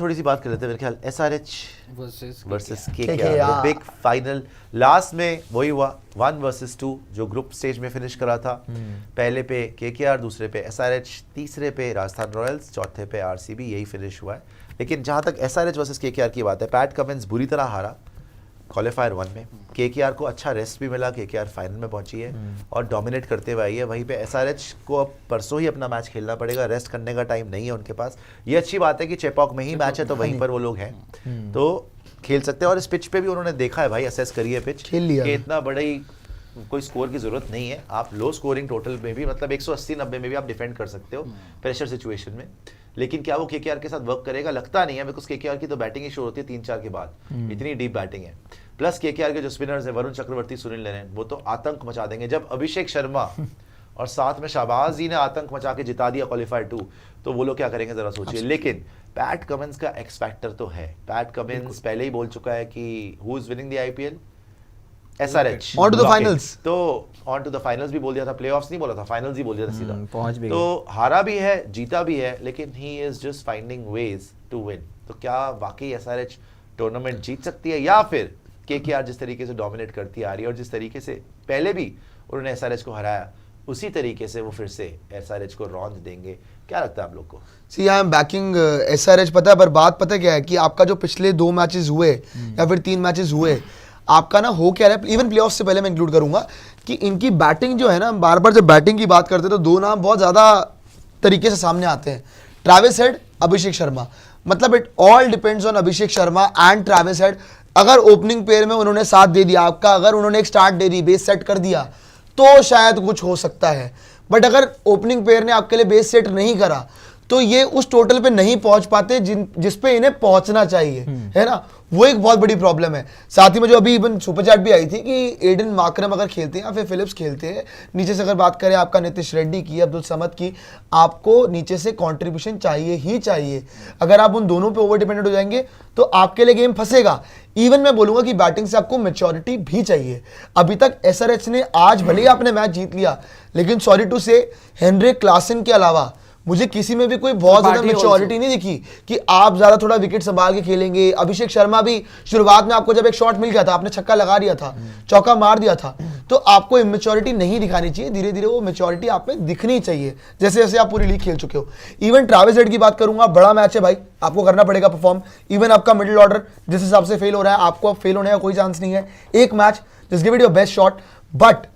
थोड़ी सी बात कर लेते हैं, मेरे ख्याल SRH versus KKR, KKR big final last में वही हुआ 1 वर्सेस 2 जो ग्रुप स्टेज में फिनिश करा था। पहले पे KKR, दूसरे पे SRH, तीसरे पे राजस्थान रॉयल्स, चौथे पे RCB, यही फिनिश हुआ है। लेकिन जहां तक SRH वर्सेस KKR की बात है, पैट कमिंस बुरी तरह हारा क्वालिफायर 1 में। KKR को अच्छा रेस्ट भी मिला, KKR फाइनल में पहुंची है और डोमिनेट करते हुए आई है। वहीं पे SRH को अब परसों ही अपना मैच खेलना पड़ेगा, रेस्ट करने का टाइम नहीं है उनके पास। ये अच्छी बात है कि चेपॉक में ही मैच है तो वहीं पर वो लोग हैं तो खेल सकते हैं। और इस पिच पे भी उन्होंने देखा है भाई, असेस करिए पिच खेल लिया कि इतना बड़ी कोई स्कोर की जरूरत नहीं है। आप लो स्कोरिंग टोटल में भी मतलब 180-90 में भी आप डिफेंड कर सकते हो प्रेशर सिचुएशन में। लेकिन क्या वो KKR के साथ वर्क करेगा? लगता नहीं है, बिकॉज KKR की तो बैटिंग ही शुरू होती है 3-4 के बाद, इतनी डीप बैटिंग है। प्लस KKR के जो स्पिनर्स है वरुण चक्रवर्ती, सुनील नरेन, वो तो आतंक मचा देंगे। जब अभिषेक शर्मा और साथ में शाहबाज जी ने आतंक मचा के जिता दिया क्वालिफायर 2, तो वो लोग क्या करेंगे जरा सोचिए। लेकिन पैट कमिंस का एक्स फैक्टर तो है। पैट कमिंस पहले ही बोल चुका है कि who is winning the IPL? SRH On to the finals। तो ऑन टू द फाइनल्स भी बोल दिया था, प्लेऑफ्स नहीं बोला था, फाइनल्स ही बोल दिया था सीधा। पहुंच भी तो हारा भी है, जीता भी है, लेकिन he is just finding ways to win. तो क्या वाकई SRH टूर्नामेंट जीत सकती है, या फिर KKR जिस तरीके से डोमिनेट करती आ रही है और जिस तरीके से पहले भी उन्होंने SRH को हराया, उसी तरीके से वो फिर से SRH को रौंद देंगे? क्या लगता है आप लोग को? सी आई एम बैकिंग SRH। पता है, पर बात पता क्या है कि आपका जो पिछले 2 मैचेस हुए या फिर 3 मैचेस हुए, आपका ना हो क्या रहा है, इवन प्लेऑफ से पहले मैं इंक्लूड करूंगा कि इनकी बैटिंग जो है ना, बार बार जब बैटिंग की बात करते हैं तो 2 नाम बहुत ज़्यादा तरीके से सामने आते हैं, ट्रैविस हेड, अभिषेक शर्मा। मतलब it all depends on Abhishek Sharma and Travis head. अगर ओपनिंग पेयर में उन्होंने साथ दे दिया आपका, अगर उन्होंने एक स्टार्ट दे दी, बेस सेट कर दिया, तो शायद कुछ हो सकता है। बट अगर ओपनिंग पेयर ने आपके लिए बेस सेट नहीं करा तो ये उस टोटल पे नहीं पहुंच पाते जिस पे इन्हें पहुंचना चाहिए, है ना। वो एक बहुत बड़ी प्रॉब्लम है। साथ ही में जो अभी इवन सुपर चैट भी आई थी कि एडन मार्करम अगर खेलते हैं या फिर फिलिप्स खेलते हैं, नीचे से अगर बात करें आपका नीतीश रेड्डी की, अब्दुल समद की, आपको नीचे से कंट्रीब्यूशन चाहिए ही चाहिए। अगर आप उन दोनों पे ओवर डिपेंडेंट हो जाएंगे तो आपके लिए गेम फंसेगा। इवन मैं बोलूंगा कि बैटिंग से आपको मैच्योरिटी भी चाहिए। अभी तक SRH ने, आज भले ही आपने मैच जीत लिया, लेकिन सॉरी टू से हेनरिक क्लासन के अलावा मुझे किसी में भी कोई बहुत ज्यादा मैच्योरिटी नहीं दिखी कि आप ज्यादा थोड़ा विकेट संभाल के खेलेंगे। अभिषेक शर्मा भी शुरुआत में आपको जब एक शॉट मिल गया था, आपने छक्का लगा दिया था, चौका मार दिया था, तो आपको इमेच्योरिटी नहीं दिखानी चाहिए। धीरे धीरे वो मैच्योरिटी आप में दिखनी चाहिए, जैसे जैसे आप पूरी लीग खेल चुके हो। इवन ट्रैविस हेड की बात करूंगा, बड़ा मैच है भाई, आपको करना पड़ेगा परफॉर्म। इवन आपका मिडिल ऑर्डर जिस हिसाब से फेल हो रहा है, आपको अब फेल होने का कोई चांस नहीं है। एक match, just give it your best shot. But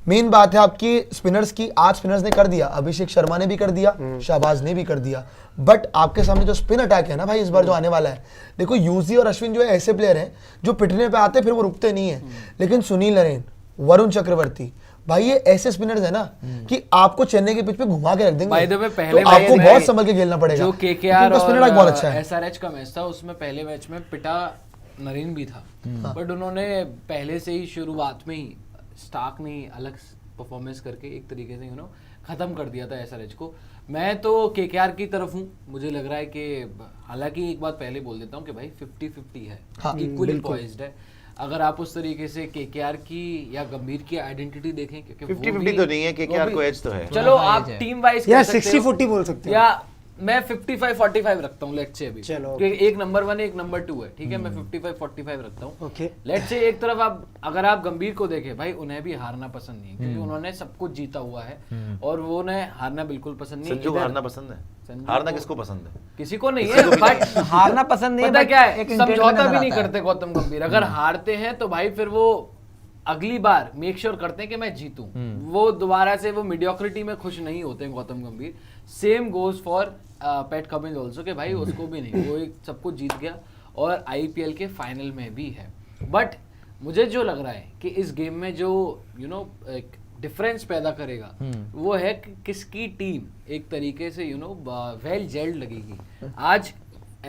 main बात है आपकी स्पिनर्स की। आज स्पिनर्स ने कर दिया, अभिषेक शर्मा ने भी कर दिया, शाहबाज ने भी कर दिया। बट आपके सामने जो स्पिन अटैक है ना भाई, इस बार जो आने वाला है, देखो यूजी और अश्विन जो है ऐसे प्लेयर हैं जो पिटने पे आते हैं फिर वो रुकते नहीं है। लेकिन सुनील नरेन, वरुण चक्रवर्ती, भाई ये ऐसे स्पिनर्स है ना कि आपको चेन्नई के पिच पे घुमा के रख देंगे। बाय द वे पहले तो आपको बहुत संभल के खेलना पड़ेगा। जो KKR और बहुत अच्छा है। SRH का मैच था, उसमें पहले मैच में पिटा नरेन भी था, बट उन्होंने पहले से ही शुरुआत में ही स्टार्क ने अलग परफॉर्मेंस करके एक तरीके से खत्म कर दिया था SRH को। मैं तो KKR की तरफ हूँ। मुझे लग रहा है कि हालांकि एक बात पहले बोल देता हूँ कि भाई 50-50 है, इक्वली पॉइज्ड है। अगर आप उस तरीके से KKR की या गंभीर की आइडेंटिटी देखें, क्योंकि 50-50 तो नहीं है, KKR को एज तो है। चलो आप टीम वाइज या 60-40 बोल सकते हो, या मैं 55-45 रखता हूँ लेट्स से अभी। चलो एक नंबर 1 है, एक नंबर 2 है, ठीक है। मैं 55-45 रखता हूँ। ओके, लेट्स से एक तरफ आप अगर आप गंभीर को देखें, भाई उन्हें भी हारना पसंद नहीं है, क्योंकि उन्होंने सब कुछ जीता हुआ है और वो उन्हें हारना बिल्कुल पसंद नहीं है। संजू को हारना पसंद है? हारना किसको पसंद है? किसी को नहीं है, बट हारना पसंद नहीं है। पता क्या है, एक इंटेंट समझौता नजर भी नहीं आता है। करते गौतम गंभीर। अगर हारते हैं तो भाई फिर वो अगली बार मेक श्योर करते हैं कि मैं जीतूं। वो दोबारा से वो मीडियोक्रिटी में खुश नहीं होते हैं गौतम गंभीर। Same goes for PAT Cummins also, कि भाई उसको भी नहीं, वो एक सब कुछ जीत गया और IPL के फाइनल में भी है। बट मुझे जो लग रहा है कि इस गेम में जो एक डिफरेंस पैदा करेगा वो है कि किसकी टीम एक तरीके से वेल जेल्ड लगेगी। आज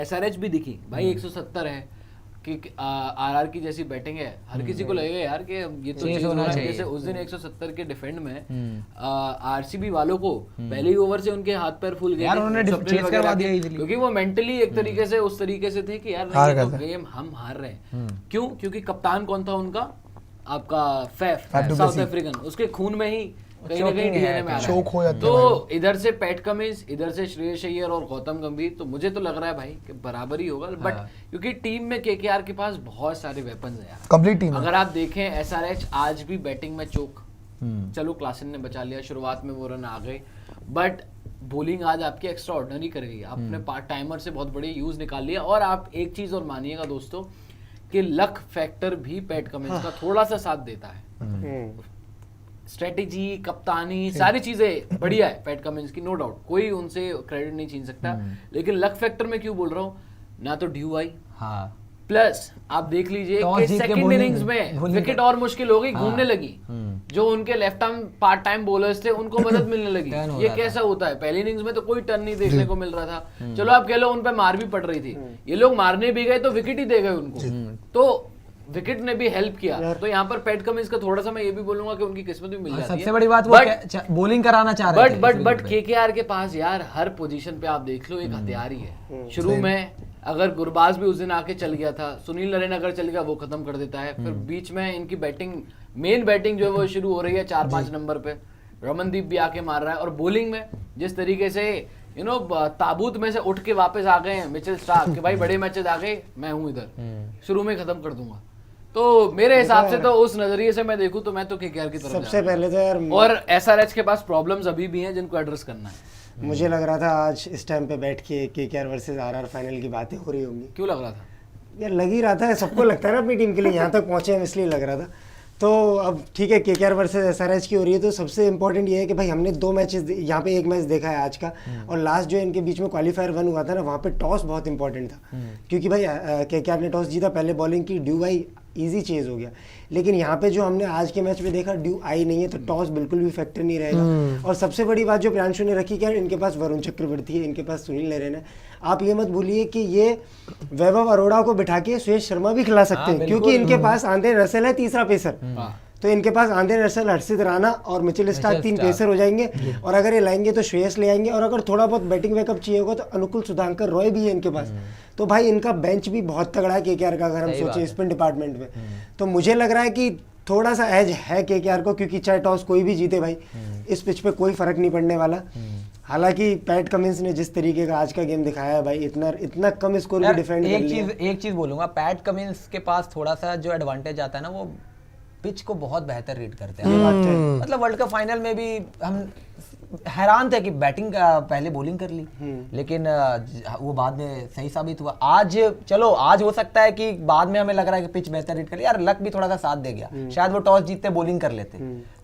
SRH भी दिखी भाई, 170 है कि RR की जैसी बैटिंग है, हर किसी को लगेगा यार कि ये तो चीज होना चाहिए। जैसे उस दिन 170 के डिफेंड में RCB वालों को पहले ही ओवर से उनके हाथ पैर फूल गए यार, उन्होंने चेस करवा दिया इजीली, क्योंकि वो मेंटली एक तरीके से उस तरीके से थे कि यार नहीं, तो गेम हम हार रहे हैं। क्यों? क्योंकि कप्तान कौन था उनका? आपका फैफ, साउथ अफ्रीकन, उसके खून में ही कहीं ना कहीं DNA में आ रहा है। Choke हो जाते हैं तो इधर से पैट कमिंस, इधर से श्रेयस अय्यर और गौतम गंभीर, तो मुझे तो लग रहा है भाई कि बराबर ही होगा, बट क्योंकि टीम में केकेआर के पास बहुत सारे वेपन्स हैं यार। कंप्लीट टीम अगर आप देखें एसआरएच आज भी बैटिंग में चोक, चलो क्लासन ने बचा लिया, शुरुआत में वो रन आ गए, बट बॉलिंग आज आपकी एक्स्ट्रा ऑर्डिनरी कर गई। आपने पार्ट टाइमर से बहुत बड़ी यूज निकाल लिया। और आप एक चीज और मानिएगा दोस्तों कि लक फैक्टर भी पैट कमिंस का थोड़ा सा साथ देता है। स्ट्रेटेजी, कप्तानी, सारी चीजें बढ़िया है पैट कमिंस की, नो डाउट, कोई उनसे क्रेडिट नहीं छीन सकता। लेकिन लक फैक्टर में क्यों बोल रहा हूँ, ना तो ड्यू आई, हाँ प्लस आप देख लीजिए टॉस कि जीत के सेकंड bowling- इनिंग्स में bowling विकेट कर- और मुश्किल हो गई, घूमने लगी। जो उनके left arm part time bowlers थे उनको मदद मिलने लगी। टर्न हो ये रहा कैसा होता है, पहली इनिंग्स में तो कोई टर्न नहीं देखने को मिल रहा था। चलो आप कह लो उन पे मार भी पड़ रही थी, ये लोग मारने भी गए तो विकेट ही दे गए उनको, तो विकेट ने भी हेल्प किया। तो यहाँ पर पैट कमिंस का थोड़ा सा मैं ये भी बोलूंगा कि उनकी किस्मत भी मिल और जाती है। सबसे बड़ी बात वो बॉलिंग कराना चाह रहे थे। बट केकेआर के पास यार हर पोजीशन पे आप देख लो एक हथियार ही है। शुरू में अगर गुरबाज भी उस दिन आके चल गया था, सुनील नरेन अगर चल गया वो खत्म कर देता है। फिर बीच में इनकी बैटिंग, मेन बैटिंग जो है वो शुरू हो रही है 4-5 नंबर पे, रमनदीप भी आके मार रहा है। और बॉलिंग में जिस तरीके से ताबूत में से उठ के वापस आ गए हैं मिचेल स्टार्क कि भाई बड़े मैचेस आ गए, मैं हूं इधर, शुरू में खत्म कर दूंगा। तो मेरे हिसाब से तो उस नजरिए से मैं देखूं तो मैं तो केकेआर की तरफ सबसे पहले तो यार और एसआरएच के पास प्रॉब्लम्स अभी भी हैं जिनको एड्रेस करना है। मुझे लग रहा था आज इस टाइम पे बैठ के केकेआर वर्सेस आरआर फाइनल की बातें हो रही होंगी। क्यों लग रहा था? यार लग ही रहा था, सबको लगता है ना अपनी टीम के लिए यहाँ तक पहुंचे हम, इसलिए लग रहा था। तो अब ठीक है केकेआर वर्सेस एसआरएच की हो रही है, तो सबसे इंपॉर्टेंट ये है कि भाई हमने 2 मैचेस, यहाँ पे एक मैच देखा है आज का, और लास्ट जो इनके बीच में क्वालिफायर 1 हुआ था ना, वहाँ पे टॉस बहुत इंपॉर्टेंट था। क्योंकि भाई केकेआर ने टॉस जीता, पहले बॉलिंग की, ड्यू आई, इजी चेज हो गया। लेकिन यहाँ पे जो हमने आज के मैच में देखा, ड्यू आई नहीं है, तो टॉस बिल्कुल भी फैक्टर नहीं रहेगा। और सबसे बड़ी बात जो प्रियांशु ने रखी, क्या इनके पास वरुण चक्रवर्ती है, इनके पास सुनील नरेन है। आप ये मत भूलिए कि ये वैभव अरोड़ा को बिठा के सुयश शर्मा भी खिला सकते हैं, क्योंकि इनके पास आंद्रे रसेल है तीसरा पेसर। तो इनके पास आंद्रे रसेल, हर्षित राणा और मिचेल स्टार्क 3 पेसर हो जाएंगे। और अगर ये लाएंगे तो श्रेयस ले आएंगे, और अगर थोड़ा बहुत बैटिंग बैकअप चाहिए होगा तो अनुकूल सुधांकर रॉय भी है इनके पास। तो भाई इनका बेंच भी बहुत तगड़ा है केकेआर का, अगर हम सोचे स्पिन डिपार्टमेंट में। तो मुझे लग रहा है कि थोड़ा सा एज है केकेआर को, क्योंकि चाहे टॉस कोई भी जीते भाई, इस पिच पे कोई फर्क नहीं पड़ने वाला। हालांकि पैट कमिंस ने जिस तरीके का आज का गेम दिखाया है भाई, इतना कम स्कोर भी डिफेंड कर लिया। एक चीज बोलूंगा, पैट कमिंस के पास थोड़ा सा जो एडवांटेज आता है ना, वो पिच को बहुत बेहतर रीड करते हैं। मतलब वर्ल्ड कप फाइनल में भी हम हैरान थे कि बैटिंग पहले बॉलिंग कर ली, लेकिन वो बाद में सही साबित हुआ। आज चलो, आज हो सकता है कि बाद में हमें लग रहा है कि पिच बेहतर रीड कर लिया, यार लक भी थोड़ा सा साथ दे गया, शायद वो टॉस जीतते बॉलिंग कर लेते।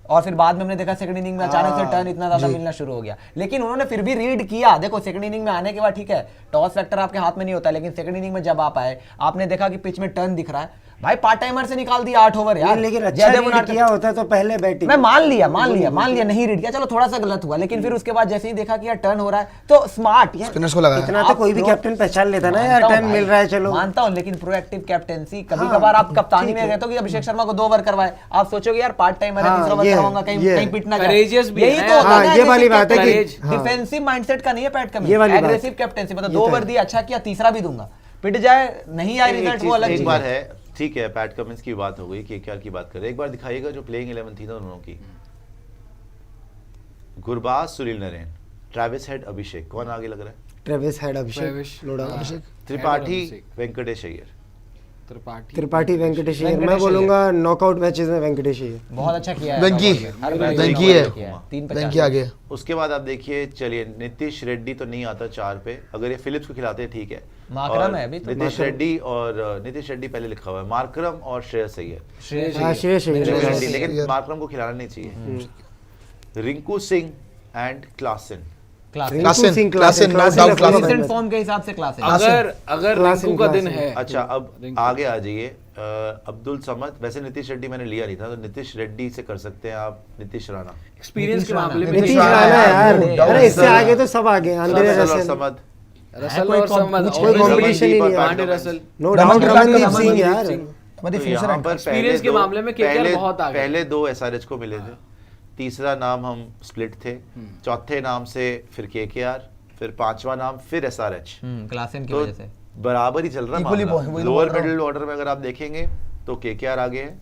और फिर बाद में हमने देखा सेकंड इनिंग में अचानक से टर्न इतना ज्यादा मिलना शुरू हो गया, लेकिन उन्होंने फिर भी रीड किया। देखो सेकंड इनिंग में आने के बाद ठीक है टॉस फैक्टर आपके हाथ में नहीं होता, लेकिन सेकंड इनिंग में जब आप आए, आपने देखा कि पिच में टर्न दिख रहा है, भाई पार्ट टाइमर से निकाल दिया 8 ओवर यार। लेकिन अच्छा रीड किया होता तो पहले बैटिंग मैं मान लिया नहीं रीड किया, चलो थोड़ा सा गलत हुआ, लेकिन फिर उसके बाद जैसे ही देखा कि यार टर्न हो रहा है तो स्मार्ट यार, स्पिनर्स को लगा इतना तो कोई भी कैप्टन पहचान लेता ना यार, टर्न मिल रहा है चलो। मानता हूं, लेकिन प्रोएक्टिव कैप्टेंसी कभी कभार आप कप्तानी में रहते हो कि अभिषेक शर्मा को 2 ओवर करवाए, आप सोचोगे यार पार्ट टाइमर है, तीसरा ओवर कराऊंगा, कहीं पिट ना जाए। Courageous भी यही है तो होता है ना, ये वाली बात है कि डिफेंसिव माइंडसेट का नहीं है पैट कमिंस, ये वाली बात। एग्रेसिव कैप्टेंसी, मतलब 2 ओवर दिया, अच्छा किया, तीसरा भी दूंगा, पिट जाए नहीं आए रिजल्ट वो अलग एक चीज बार है। है, ठीक है, पैट कमिंस की बात हो गई, केकेआर की बात कर रहे हैं। एक बार दिखाइएगा जो प्लेइंग 11 थी ना दोनों की, गुरबाज, सुनील नरेन, ट्रेविस हेड, अभिषेक, कौन आगे लग रहा है? ट्रेविस हेड, अभिषेक, नो डाउट। अभिषेक, त्रिपाठी, अभिषेक। वेंकटेश अय्यर। त्रिपाठी, वेंकटेश अय्यर। मैं बोलूंगा नॉकआउट मैचेस में वेंकटेश अय्यर बहुत अच्छा किया है, वेंकी, हर मैच में वेंकी है, किया है, 3 वेंकी आगे। उसके बाद आप देखिए, चलिए नीतीश रेड्डी तो नहीं आता 4 पे, अगर ये फिलिप्स को खिलाते हैं ठीक है। मार्करम और है अभी तो। नीतीश रेड्डी पहले लिखा हुआ है, मार्करम और श्रेयस अय्यर। श्रेयस हाँ, श्रेयस अय्यर। नीतीश श्रेयस रेड्डी, लेकिन अय्यर। मार्करम को खिलाना नहीं चाहिए। Rinku Singh and Klaasen. Klaasen, Klaasen, no doubt Klaasen. Recent form के हिसाब से क्लास है। अगर रिंकू का दिन है, अच्छा अब आगे आ जाइए, अब्दुल समद। वैसे नीतीश रेड्डी मैंने लिया नहीं था, तो नीतीश रेड्डी से कर सकते हैं आप नीतीश राणा। एक्सपीरियंस के मामले में नीतीश राणा यार, अरे इससे आगे तो सब आगे, आंद्रे रसल और रसेल, समद, रसल और समद, कोई कंपटीशन ही नहीं है। Pande Russell, no doubt Ramandeep Singh यार। मध्य तो फिर यहाँ पर Experience के मामले में KKR बहुत आगे। पहले 2 एसआरएच को मिले थे, तीसरा नाम हम स्प्लिट थे, चौथे नाम से फिर केकेआर, फिर 5वां नाम फिर एसआरएच। क्लासन की तो वजह से बराबर ही चल रहा Equally है। वही तो लोअर बोल रहा हूँ। मिडिल ऑर्डर में अगर आप देखेंगे तो केकेआर आगे है,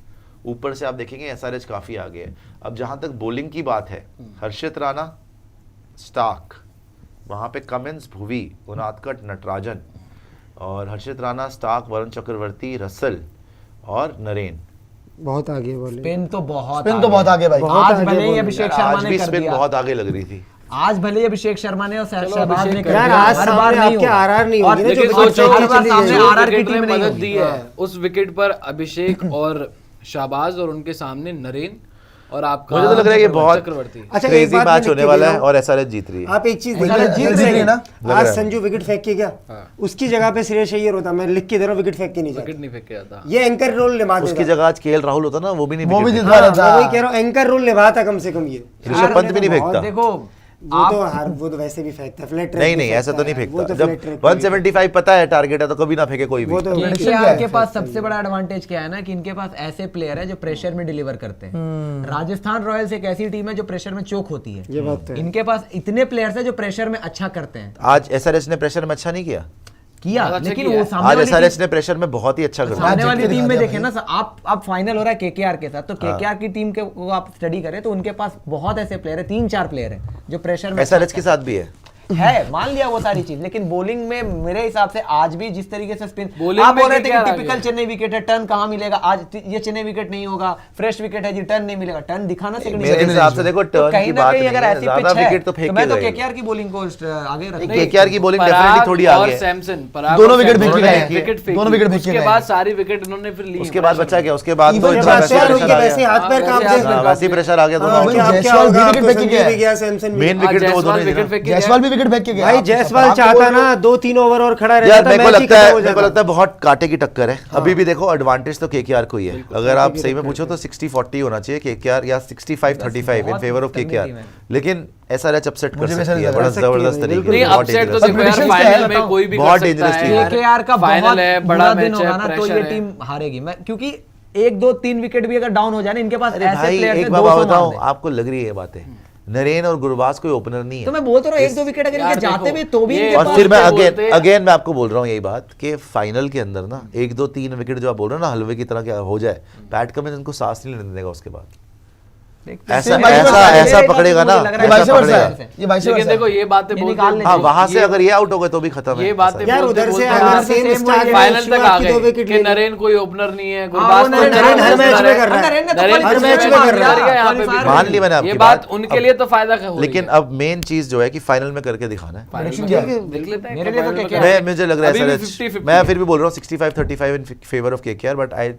ऊपर से आप देखेंगे एसआरएच काफी आगे है। अब जहां तक बॉलिंग की बात है, हर्षित राणा, स्टार्क, वहां पे कमिंस, भुवी, उनादकट, नटराजन, और हर्षित राणा, स्टार्क, वरुण चक्रवर्ती, रसल और नरेन। बहुत आगे बोले। स्पिन तो बहुत आगे भाई। आज आगे भले ही बोल अभिषेक यार, शर्मा आज ने भी कर स्पिन दिया, बहुत आगे लग रही थी। आज भले ही अभिषेक शर्मा ने और शहबाज ने कर यार, दिया, आज हर सामने बार नहीं आपके होगा। आरआर नहीं और होगी ना, लेकिन जो सोचो चली हर बार चली सामने जाएगी। आरआर की विकेट टीम ने नहीं मदद होगी। दी है उस विकेट पर अभिषेक और शाहबाज, और उनके सामने नरेन और आपका मुझे तो लग रहा है ये बहुत चक्रवर्ती। अच्छा, एक क्रेजी बात मैं मैच लिख होने के वाला दे है रहा और एसआरएच जीत रही है। आप एक चीज SRH जीत रही है ना? आज संजू विकेट फेंक के गया, उसकी जगह पे श्रेयस अय्यर होता, मैं लिख के दे रहा हूँ, विकेट फेंक के नहीं विकेट जाता। नहीं फेंक के आता। ये एंकर रोल निभा उसकी देता। जगह आज केएल राहुल होता ना, वो भी नहीं वो भी विकेट जितवा हाँ, लेता। मैं वही कह रहा हूँ, एंकर रोल निभाता कम से कम ये। ऋषभ पंत भी नहीं और फेंकता। देखो वो तो वैसे भी फेंकता है, फ्लैट नहीं नहीं, ऐसा तो नहीं वो फेंकता। तो जब flat track पे 175 पता है टारगेट है तो कभी ना फेंके कोई भी। वो तो prediction KKR क्या है के पास सबसे बड़ा एडवांटेज क्या है ना कि इनके पास ऐसे प्लेयर है जो प्रेशर में डिलीवर करते हैं। राजस्थान रॉयल्स एक ऐसी टीम है जो प्रेशर में चोक होती है। ये बात तो है। इनके पास इतने प्लेयर्स है जो प्रेशर में अच्छा करते हैं। आज एसआरएच ने प्रेशर में अच्छा नहीं किया। किया बहुत अच्छा लेकिन किया वो है। सामने आज वाली एसआरएच ने प्रेशर में बहुत ही अच्छा कर दिया। सामने वाली दिखा टीम में दिया देखें ना सर, आप अब फाइनल हो रहा है केकेआर के साथ, तो केकेआर की टीम के को आप स्टडी करें तो उनके पास बहुत ऐसे प्लेयर है, 3-4 प्लेयर है जो प्रेशर में एसआरएच के साथ भी है। है, मान लिया वो सारी चीज, लेकिन बॉलिंग में मेरे हिसाब से आज भी जिस तरीके से स्पिन Bowling आप में बोल रहे थे KKR कि आ टिपिकल गया। चेन्नई विकेट है, टर्न कहां मिलेगा, आज ये चेन्नई विकेट नहीं होगा, फ्रेश विकेट है जी, टर्न नहीं मिलेगा, टर्न दिखाना सेकंड मेरे हिसाब से देखो टर्न की बात नहीं अगर है, ऐसी ज्यादा पिच है विकेट तो फेंक मैं तो के गए। केकेआर की बॉलिंग को आगे रख केकेआर की बॉलिंग पराग डेफिनेटली थोड़ी और आगे है। सैमसन, पराग दोनों और विकेट सैमसन फेंक के ने गए। विकेट फेंकी। दोनों विकेट फेंक के उसके गए। बाद सारी विकेट इन्होंने फिर ली। उसके बाद बचा क्या, उसके बाद तो Even इतना जैसे वैसे रुक प्रेशर आ वैसे गया। हाथ पैर कांप वैसे गए। हाँ, वैसे ही प्रेशर आ गया दोनों हाँ, में। क्या जायसवाल भी होगा, विकेट आपको फेंक के संजू गया भी गया, सैमसन भी मेन गया। विकेट तो वो दोनों ही थे विकेट ना। फेंक के जायसवाल भी विकेट फेंक के गया। भाई जायसवाल चाहता ना 2-3 ओवर और खड़ा यार रहता, मेरे को मैच ही लगता खत्म है हो मेरे को जाता। लगता है बहुत कांटे की टक्कर है। अभी भी देखो एडवांटेज तो केकेआर को ही है। अगर आप सही में पूछो तो 60-40 होना चाहिए केकेआर या 65-35 इन फेवर ऑफ केकेआर, लेकिन एसआरएच अपसेट कर मुझे भी सकती है ऐसा बड़ा लग रहा है। जबरदस्त तरीके बिल्कुल। से। नहीं, बहुत अपसेट तो dangerous देखो यार, predictions क्या फाइनल है में कोई भी बहुत कर सकता dangerous team है। है। केकेआर का फाइनल बहुत है, बुरा बड़ा दिन मैच होगा है, ना तो प्रेशर ये है। टीम हारेगी। मैं क्योंकि 1-2-3 विकेट भी अगर डाउन हो जाए ना, इनके पास अरे ऐसे भाई प्लेयर एक है बात 200 बताओ, मार दे। आपको लग रही है ये बातें, नरेन और गुरबाज कोई ओपनर नहीं तो है। मैं बोलता रहा हूँ 1-2 विकेट अगर यार इनके जाते देखो, भी तो भी ये इनके और पास फिर मैं बोलते हैं- अगेन मैं आपको बोल रहा हूँ यही बात कि फाइनल के अंदर ना 1-2-3 विकेट जो आप बोल रहे हो ना हलवे की तरह क्या हो जाए, पैट कमिंस इनको सांस नहीं लेने देगा उसके बाद। देखते ऐसा हैं। ऐसा पकड़ेगा ना, मुझे लग रहा ये है वाइस ऐसा वर्सा पकड़ेगा। है, ये वाइस लेकिन वर्सा देखो है। ये बातें ये बोलते निकाल लेते हाँ हैं। वहां से अगर ये आउट हो गए तो भी खत्म है। ये बातें यार बोलते- उधर से बोलते- अगर बाहर से सेम same स्टार वही फाइनल तक आ की 2 गए विकेट कि नरेन कोई ओपनर नहीं है, हाँ, गुरबाज वो कोई नरेन हर मैच में कर रहा है। नरेन ने तो नरेन हर qualifier मैच में में कर रहा है। दिया, यहाँ पे भी। qualifier मान ली मैंने आपकी ये बात बात। उनके लिए तो फायदा का हो रही लेकिन है। अब मेन चीज जो है कि फाइनल में करके दिखाना है। Prediction क्या है? देख लेते हैं मेरे लिए तो फाइनल में KKR क्या है। मुझे लग रहा है अभी भी एसआरएच 50-50 मैं फिर भी बोल रहा हूँ 65-35 in favour of KKR, but I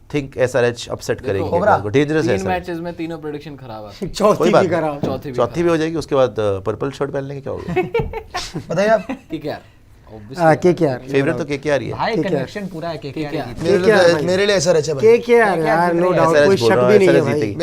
think SRH upset करेगी केकेआर को। डेंजरस है तीन SRH। मैचेस में तीनों प्रेडिक्शन खराब है। चौथी कोई बात भी नहीं। करा। चौथी भी हो जाएगी, उसके बाद पर्पल शर्ट पहन लेंगे, क्या होगा। बताइए आप। ठीक है केकेआर फेवरेट तो केकेआर ही है। भाई कनेक्शन पूरा है केकेआर KKR। मेरे लिए ऐसा रहता है भाई। केकेआर यार नो डाउट, SRH कोई बोल शक रहा हूँ, भी नहीं है SRH भाई। जीतेगी।